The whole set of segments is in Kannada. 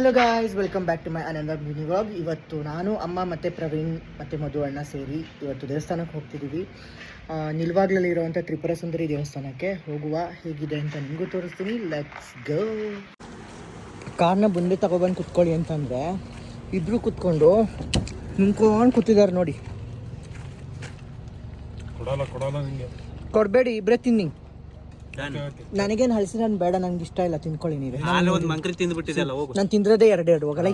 Hello guys, welcome back to my another mini vlog. ಇವತ್ತು ನಾನು, ಅಮ್ಮ ಮತ್ತು ಪ್ರವೀಣ್ ಮತ್ತು ಮಧು ಅಣ್ಣ ಸೇರಿ ಇವತ್ತು ದೇವಸ್ಥಾನಕ್ಕೆ ಹೋಗ್ತಿದ್ದೀವಿ. ನಿಲ್ವಾಗ್ಲಲ್ಲಿರುವಂಥ ತ್ರಿಪುರ ಸುಂದರಿ ದೇವಸ್ಥಾನಕ್ಕೆ ಹೋಗುವ. ಹೇಗಿದೆ ಅಂತ ನಿಮಗೂ ತೋರಿಸ್ತೀನಿ. Let's go. ಕಾರ್ನ ಮುಂದೆ ತಗೊಬಂದು ಕುತ್ಕೊಳ್ಳಿ ಅಂತಂದರೆ ಇಬ್ಬರು ಕುತ್ಕೊಂಡು ನಿಂತ್ಕೊಂಡು ಕೂತಿದ್ದಾರೆ ನೋಡಿ. ಕೊಡಬೇಡಿ, ಇಬ್ಬರೇ ತಿನ್ನಿ. ನನಗೇನು ಹಳಸಿನ ಬೇಡ, ನಂಗೆ ಇಷ್ಟ ಇಲ್ಲ, ತಿನ್ಕೊಳ್ಳಿ ನೀವೇ. ನಾನು ತಿಂದ್ರದೇ ಎರಡೆರಡು ಹೋಗಲ್ಲ.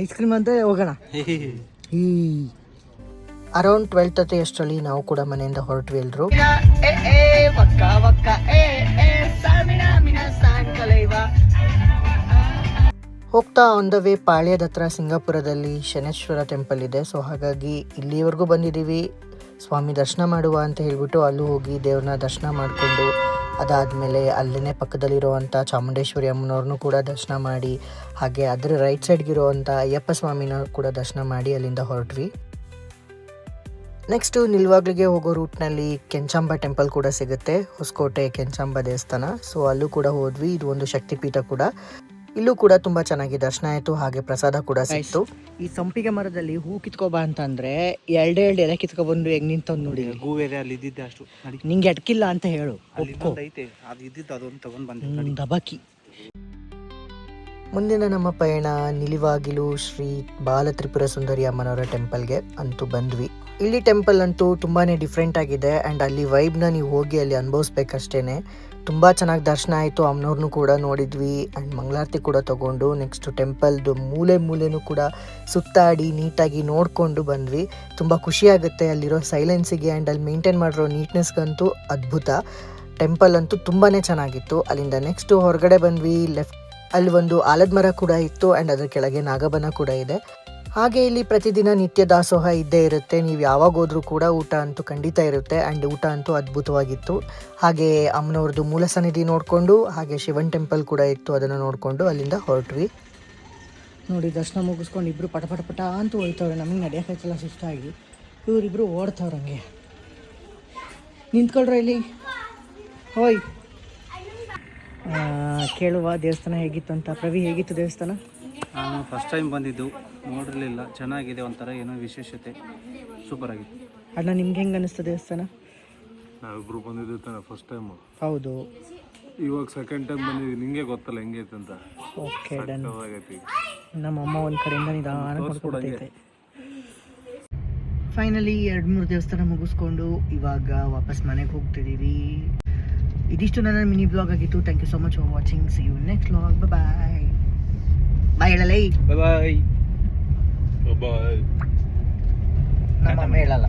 ಐಸ್ ಕ್ರೀಮ್ ಅಂದರೆ ಹೋಗೋಣ. ಅರೌಂಡ್ 12:30 ಅಷ್ಟರಲ್ಲಿ ನಾವು ಕೂಡ ಮನೆಯಿಂದ ಹೊರಟ್ವಿ. ಎಲ್ಲರೂ ಹೋಗ್ತಾ ಆನ್ ದ ವೇ ಪಾಳ್ಯದ ಹತ್ರ ಸಿಂಗಾಪುರದಲ್ಲಿ ಶನೇಶ್ವರ ಟೆಂಪಲ್ ಇದೆ. ಸೊ ಹಾಗಾಗಿ ಇಲ್ಲಿವರೆಗೂ ಬಂದಿದ್ದೀವಿ. ಸ್ವಾಮಿ ದರ್ಶನ ಮಾಡುವ ಅಂತ ಹೇಳ್ಬಿಟ್ಟು ಅಲ್ಲೂ ಹೋಗಿ ದೇವ್ರನ್ನ ದರ್ಶನ ಮಾಡಿಕೊಂಡು ಅದಾದಮೇಲೆ ಅಲ್ಲೇ ಪಕ್ಕದಲ್ಲಿರುವಂಥ ಚಾಮುಂಡೇಶ್ವರಿ ಅಮ್ಮನವ್ರನ್ನೂ ಕೂಡ ದರ್ಶನ ಮಾಡಿ, ಹಾಗೆ ಅದರ ರೈಟ್ ಸೈಡ್ಗಿರುವಂಥ ಅಯ್ಯಪ್ಪ ಸ್ವಾಮಿನ ಕೂಡ ದರ್ಶನ ಮಾಡಿ ಅಲ್ಲಿಂದ ಹೊರಟ್ವಿ. ನೆಕ್ಸ್ಟು ನಿಲ್ವಾಗ್ಲಿಗೆ ಹೋಗೋ ರೂಟ್ನಲ್ಲಿ ಕೆಂಚಾಂಬ ಟೆಂಪಲ್ ಕೂಡ ಸಿಗುತ್ತೆ, ಹೊಸಕೋಟೆ ಕೆಂಚಾಂಬ ದೇವಸ್ಥಾನ. ಸೊ ಅಲ್ಲೂ ಕೂಡ ಹೋದ್ವಿ. ಇದು ಒಂದು ಶಕ್ತಿಪೀಠ ಕೂಡ. ಇಲ್ಲೂ ಕೂಡ ತುಂಬ ಚೆನ್ನಾಗಿ ದರ್ಶನ ಆಯಿತು, ಹಾಗೆ ಪ್ರಸಾದ ಕೂಡ ಸಿಕ್ತು. ಈ ಸಂಪಿಗೆ ಮರದಲ್ಲಿ ಹೂ ಕಿತ್ಕೊಬಾ ಅಂತಂದರೆ ಎರಡೇ ಎಲೆ ಕಿತ್ಕೊಬಂದು ಹೆಂಗೆ ನಿಂತಂದು ನೋಡಿ. ಹೂವೇರೆ ಅಲ್ಲಿ ಇದ್ದಿದ್ದೆ ಅಷ್ಟು, ನಿಂಗೆ ಎಟ್ಕಿಲ್ಲ ಅಂತ ಹೇಳು. ಐತೆ ಅದು ಇದ್ದಿದ್ದು, ಅದೊಂದು ತಗೊಂಡು ಬಂದೆ ದಬಾಕಿ. ಮುಂದಿನ ನಮ್ಮ ಪಯಣ ನಿಲಿವಾಗಿಲು ಶ್ರೀ ಬಾಲ ತ್ರಿಪುರ ಸುಂದರಿ ಅಮ್ಮನವರ ಟೆಂಪಲ್ಗೆ ಅಂತೂ ಬಂದ್ವಿ. ಇಲ್ಲಿ ಟೆಂಪಲ್ ಅಂತೂ ತುಂಬಾ ಡಿಫ್ರೆಂಟ್ ಆಗಿದೆ ಆ್ಯಂಡ್ ಅಲ್ಲಿ ವೈಬ್ನ ನೀವು ಹೋಗಿ ಅಲ್ಲಿ ಅನುಭವಿಸ್ಬೇಕಷ್ಟೇ. ತುಂಬ ಚೆನ್ನಾಗಿ ದರ್ಶನ ಆಯಿತು. ಅಮ್ಮನವ್ರನ್ನೂ ಕೂಡ ನೋಡಿದ್ವಿ ಆ್ಯಂಡ್ ಮಂಗಳಾರತಿ ಕೂಡ ತೊಗೊಂಡು ನೆಕ್ಸ್ಟ್ ಟೆಂಪಲ್ದು ಮೂಲೆನೂ ಕೂಡ ಸುತ್ತಾಡಿ ನೀಟಾಗಿ ನೋಡಿಕೊಂಡು ಬಂದ್ವಿ. ತುಂಬ ಖುಷಿಯಾಗುತ್ತೆ ಅಲ್ಲಿರೋ ಸೈಲೆನ್ಸಿಗೆ ಆ್ಯಂಡ್ ಅಲ್ಲಿ ಮೇಂಟೈನ್ ಮಾಡಿರೋ ನೀಟ್ನೆಸ್ಗಂತೂ ಅದ್ಭುತ. ಟೆಂಪಲ್ ಅಂತೂ ತುಂಬಾ ಚೆನ್ನಾಗಿತ್ತು. ಅಲ್ಲಿಂದ ನೆಕ್ಸ್ಟು ಹೊರಗಡೆ ಬಂದ್ವಿ. ಅಲ್ಲಿ ಒಂದು ಆಲದ ಮರ ಕೂಡ ಇತ್ತು ಆ್ಯಂಡ್ ಅದರ ಕೆಳಗೆ ನಾಗಬನ ಕೂಡ ಇದೆ. ಹಾಗೆ ಇಲ್ಲಿ ಪ್ರತಿದಿನ ನಿತ್ಯ ದಾಸೋಹ ಇದ್ದೇ ಇರುತ್ತೆ. ನೀವು ಯಾವಾಗ ಹೋದ್ರೂ ಕೂಡ ಊಟ ಅಂತೂ ಖಂಡಿತ ಇರುತ್ತೆ ಆ್ಯಂಡ್ ಊಟ ಅಂತೂ ಅದ್ಭುತವಾಗಿತ್ತು. ಹಾಗೆ ಅಮ್ಮನವ್ರದ್ದು ಮೂಲ ಸನ್ನಿಧಿ ನೋಡಿಕೊಂಡು ಹಾಗೆ ಶಿವನ್ ಟೆಂಪಲ್ ಕೂಡ ಇತ್ತು, ಅದನ್ನು ನೋಡಿಕೊಂಡು ಅಲ್ಲಿಂದ ಹೊರಟ್ವಿ. ನೋಡಿ, ದರ್ಶನ ಮುಗಿಸ್ಕೊಂಡು ಇಬ್ಬರು ಪಟ ಅಂತೂ ಹೋಯ್ತವ್ರೆ. ನಮಗೆ ನಡೆಯೋಕ್ಕಾಯ್ತಲ್ಲ ಸುಸ್ತಾಗಿ. ಇವರಿಬ್ಬರು ಓಡ್ತವ್ರೆ. ಹಂಗೆ ನಿಂತ್ಕೊಳ್ರ ಇಲ್ಲಿ. ಹೋಯ್ ಕೇಳುವ ದೇವಸ್ಥಾನ ಹೇಗಿತ್ತು ಅಂತ. ಪ್ರವಿ, ಹೇಗಿತ್ತು ದೇವಸ್ಥಾನ? ನಾನು ಫಸ್ಟ್ ಟೈಮ್ ಬಂದಿದ್ದು, ನೋಡಿರಲಿಲ್ಲ. ಚೆನ್ನಾಗಿದೆ, ಒಂಥರ ಏನೋ ವಿಶೇಷತೆ, ಸೂಪರ್ ಆಗಿತ್ತು. ಅಣ್ಣ, ನಿಮ್ಗೆ ಹೆಂಗೆ ಅನ್ನಿಸ್ತು ದೇವಸ್ಥಾನ? ನಾವಿಬ್ರು ಬಂದಿದ್ದು ತಾನೆ ಫಸ್ಟ್ ಟೈಮ್. ಹೌದು, ಇವಾಗ ಸೆಕೆಂಡ್ ಟೈಮ್ ಬಂದಿದ್ದೀವಿ. ನಿಂಗೆ ಗೊತ್ತಲ್ಲ ಹೆಂಗೈತೆ ಅಂತ. Okay done. ನಮ್ಮ ಅಮ್ಮ ಒಂದು ಕಡೆಯಿಂದ ನಿಧಾನ ಕೊಡ್ತೈತೆ. ಫೈನಲಿ 2-3 ದೇವಸ್ಥಾನ ಮುಗಿಸ್ಕೊಂಡು ಇವಾಗ ವಾಪಸ್ ಮನೆಗೆ ಹೋಗ್ತಿದ್ದೀವಿ. ಇದಿಷ್ಟು ನನ್ನ ಮಿನಿ ಬ್ಲಾಗ್ ಆಗಿತ್ತು. Thank you so much for watching. See you next blog. Bye bye ಹೇಳಲ್ಲ. ಬಾಯ್ ನಮ್ಮ ಅಮ್ಮ ಹೇಳಲ್ಲ.